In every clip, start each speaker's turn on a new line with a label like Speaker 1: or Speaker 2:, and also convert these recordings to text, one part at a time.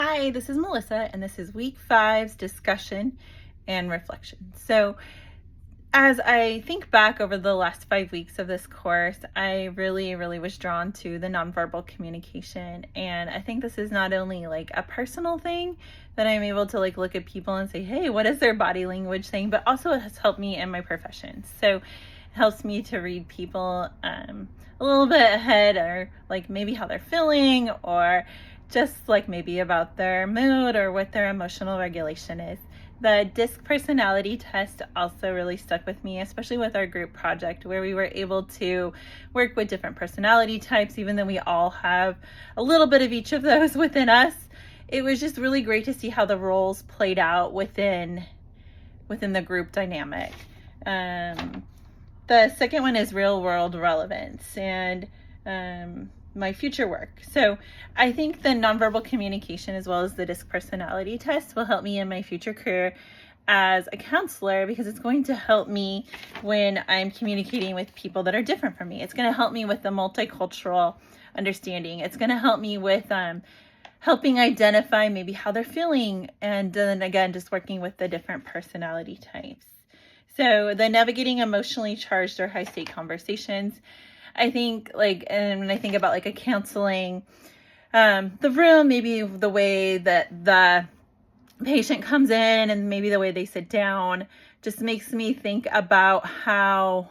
Speaker 1: Hi, this is Melissa, and this is week 5's discussion and reflection. So, as I think back over the last 5 weeks of this course, I really was drawn to the nonverbal communication. And I think this is not only like a personal thing that I'm able to like look at people and say, hey, what is their body language saying? But also it has helped me in my profession. So it helps me to read people a little bit ahead, or like maybe how they're feeling, or just like maybe about their mood or what their emotional regulation is. The DISC personality test also really stuck with me, especially with our group project, where we were able to work with different personality types, even though we all have a little bit of each of those within us. It was just really great to see how the roles played out within the group dynamic. The second one is real world relevance and my future work. So I think the nonverbal communication as well as the DISC personality test will help me in my future career as a counselor, because it's going to help me when I'm communicating with people that are different from me. It's going to help me with the multicultural understanding. It's going to help me with helping identify maybe how they're feeling, and then again, just working with the different personality types. So the navigating emotionally charged or high stake conversations, I think, like, and when I think about like a counseling, the room, maybe the way that the patient comes in and maybe the way they sit down just makes me think about how,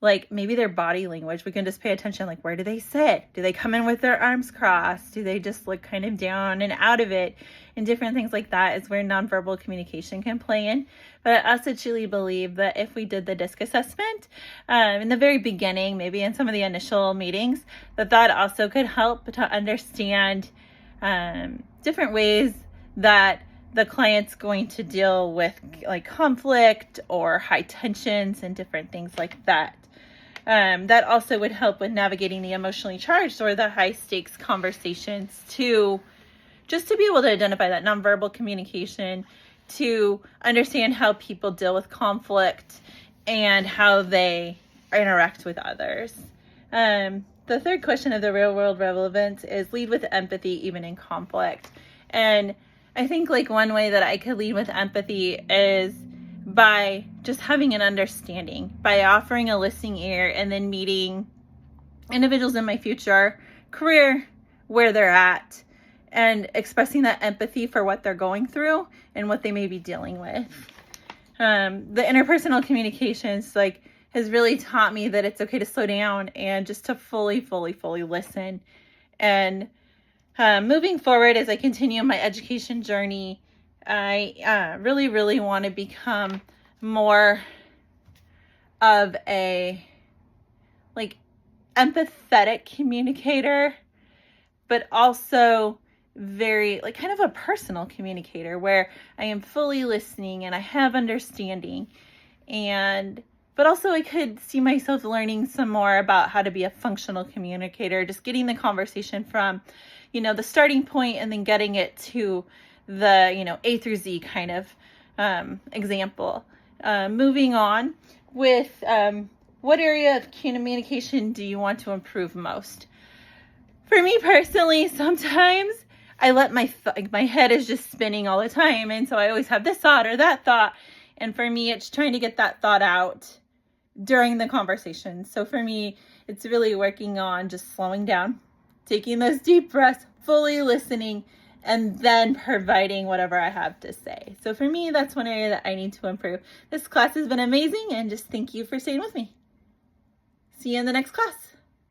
Speaker 1: like, maybe their body language, we can just pay attention, like, where do they sit? Do they come in with their arms crossed? Do they just look kind of down and out of it? And different things like that is where nonverbal communication can play in. But I also truly believe that if we did the DISC assessment in the very beginning, maybe in some of the initial meetings, that also could help to understand different ways that the client's going to deal with like conflict or high tensions and different things like that. That also would help with navigating the emotionally charged or the high stakes conversations, to just to be able to identify that nonverbal communication, to understand how people deal with conflict and how they interact with others. The third question of the real world relevance is lead with empathy even in conflict. And I think like one way that I could lead with empathy is by just having an understanding, by offering a listening ear, and then meeting individuals in my future career where they're at and expressing that empathy for what they're going through and what they may be dealing with. The interpersonal communications has really taught me that it's okay to slow down and just to fully listen. And moving forward, as I continue my education journey, I really want to become more of a empathetic communicator, but also very kind of a personal communicator where I am fully listening and I have understanding, but also I could see myself learning some more about how to be a functional communicator, just getting the conversation from, the starting point and then getting it to the, A through Z kind of example. Moving on with what area of communication do you want to improve most? For me personally, sometimes I let my head is just spinning all the time. And so I always have this thought or that thought. And for me, it's trying to get that thought out during the conversation. So for me, it's really working on just slowing down, taking those deep breaths, fully listening, and then providing whatever I have to say. So for me, that's one area that I need to improve. This class has been amazing, and just thank you for staying with me. See you in the next class.